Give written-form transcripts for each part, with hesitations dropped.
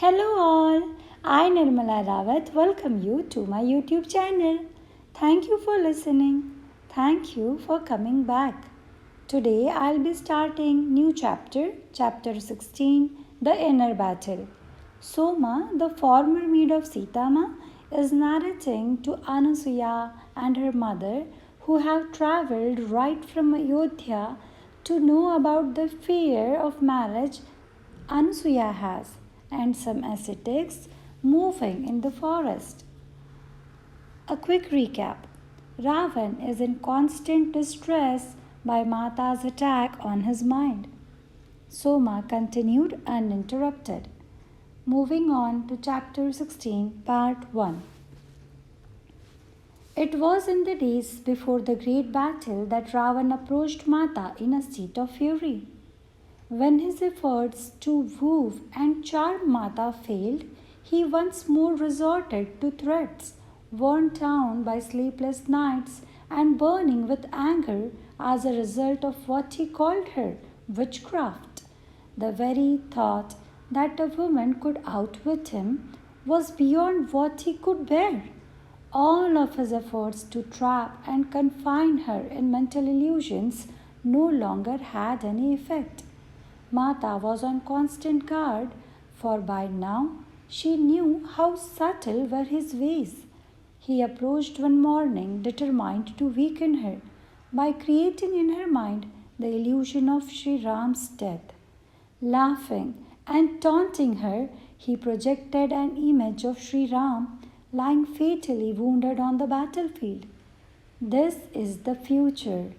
Hello all, I Nirmala Rawat welcome you to my YouTube channel. Thank you for listening. Thank you for coming back. Today I'll be starting new chapter 16, The Inner Battle. Soma, the former maid of Sita Ma, is narrating to Anasuya and her mother who have travelled right from Ayodhya to know about the fear of marriage Anasuya has and some ascetics moving in the forest. A quick recap. Ravan is in constant distress by Mata's attack on his mind. Soma continued uninterrupted. Moving on to chapter 16, part 1. It was in the days before the great battle that Ravan approached Mata in a state of fury. When his efforts to woo and charm Mata failed, he once more resorted to threats, worn down by sleepless nights and burning with anger as a result of what he called her witchcraft. The very thought that a woman could outwit him was beyond what he could bear. All of his efforts to trap and confine her in mental illusions no longer had any effect. Mata was on constant guard, for by now she knew how subtle were his ways. He approached one morning determined to weaken her by creating in her mind the illusion of Shri Ram's death. Laughing and taunting her, he projected an image of Shri Ram lying fatally wounded on the battlefield. This is the future.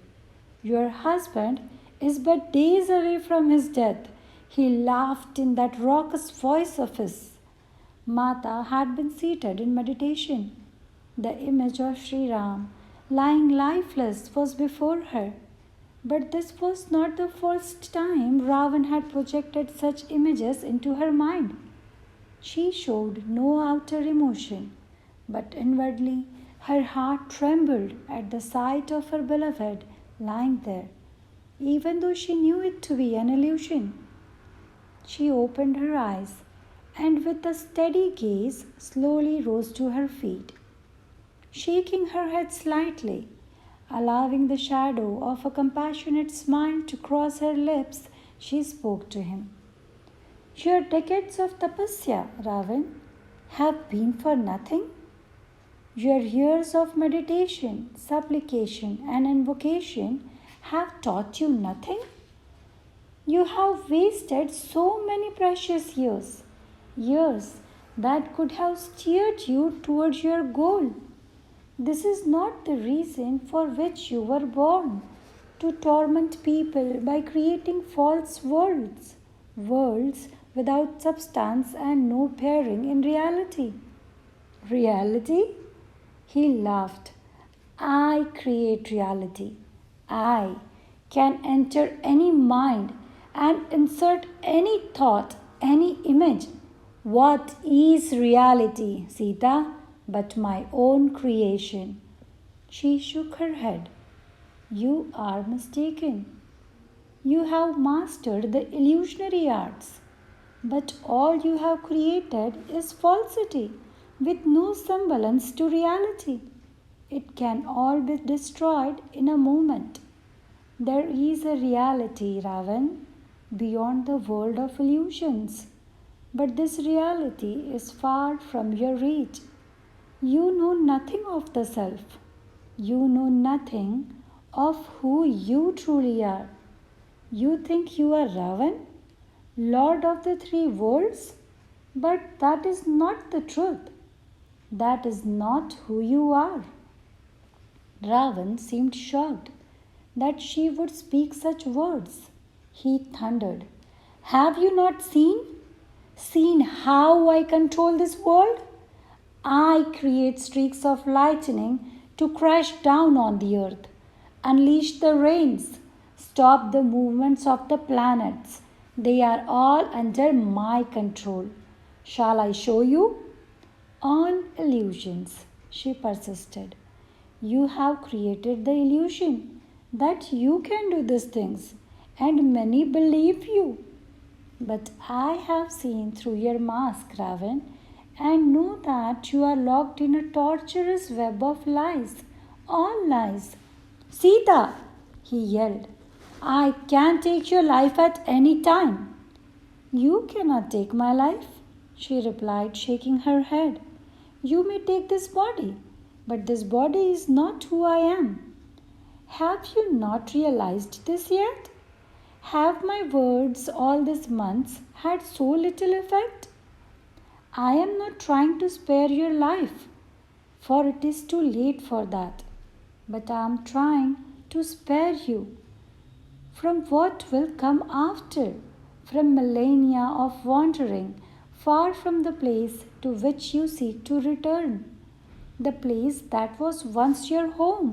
Your husband is but days away from his death. He laughed in that raucous voice of his. Mata had been seated in meditation. The image of Shri Ram, lying lifeless, was before her. But this was not the first time Ravan had projected such images into her mind. She showed no outer emotion, but inwardly her heart trembled at the sight of her beloved lying there, even though she knew it to be an illusion. She opened her eyes and with a steady gaze slowly rose to her feet. Shaking her head slightly, allowing the shadow of a compassionate smile to cross her lips, she spoke to him. Your decades of tapasya, Ravan, have been for nothing? Your years of meditation, supplication, and invocation have taught you nothing? You have wasted so many precious years that could have steered you towards your goal. This is not the reason for which you were born, to torment people by creating false worlds without substance and no bearing in reality. Reality? He laughed. I create reality. I can enter any mind and insert any thought, any image. What is reality, Sita, but my own creation? She shook her head. You are mistaken. You have mastered the illusionary arts, but all you have created is falsity with no semblance to reality. It can all be destroyed in a moment. There is a reality, Ravan, beyond the world of illusions. But this reality is far from your reach. You know nothing of the self. You know nothing of who you truly are. You think you are Ravan, Lord of the three worlds? But that is not the truth. That is not who you are. Ravan seemed shocked that she would speak such words. He thundered, have you not seen how I control this world? I create streaks of lightning to crash down on the earth, unleash the rains, stop the movements of the planets. They are all under my control. Shall I show you? On illusions, she persisted. You have created the illusion that you can do these things, and many believe you. But I have seen through your mask, Ravan, and know that you are locked in a torturous web of lies. All lies. Sita, he yelled, I can take your life at any time. You cannot take my life, she replied, shaking her head. You may take this body, but this body is not who I am. Have you not realized this yet? Have my words all these months had so little effect? I am not trying to spare your life, for it is too late for that. But I am trying to spare you from what will come after, from millennia of wandering far from the place to which you seek to return, the place that was once your home.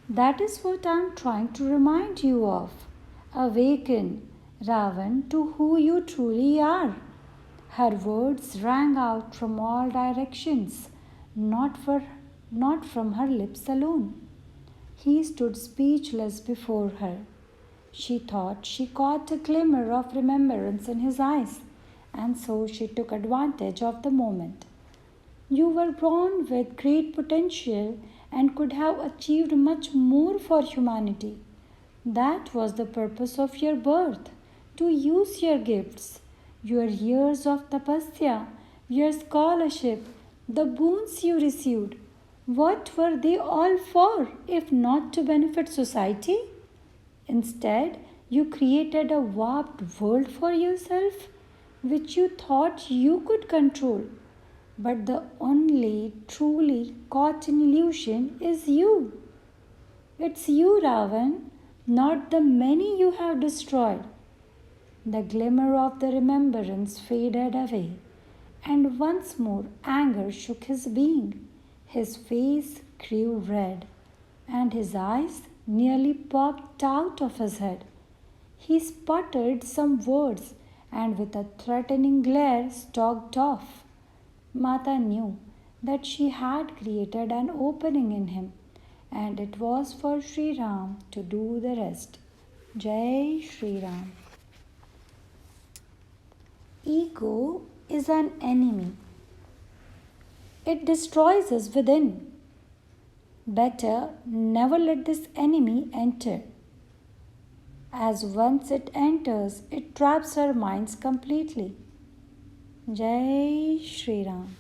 That is what I am trying to remind you of. Awaken, Ravan, to who you truly are. Her words rang out from all directions, not from her lips alone. He stood speechless before her. She thought she caught a glimmer of remembrance in his eyes, and so she took advantage of the moment. You were born with great potential and could have achieved much more for humanity. That was the purpose of your birth, to use your gifts, your years of tapasya, your scholarship, the boons you received. What were they all for, if not to benefit society? Instead, you created a warped world for yourself, which you thought you could control. But the only truly caught in illusion is you. It's you, Ravan, not the many you have destroyed. The glimmer of the remembrance faded away, and once more anger shook his being. His face grew red, and his eyes nearly popped out of his head. He sputtered some words and with a threatening glare stalked off. Mata knew that she had created an opening in him, and it was for Shri Ram to do the rest. Jai Shri Ram. Ego is an enemy. It destroys us within. Better never let this enemy enter, as once it enters, it traps our minds completely. Jai Shri Ram.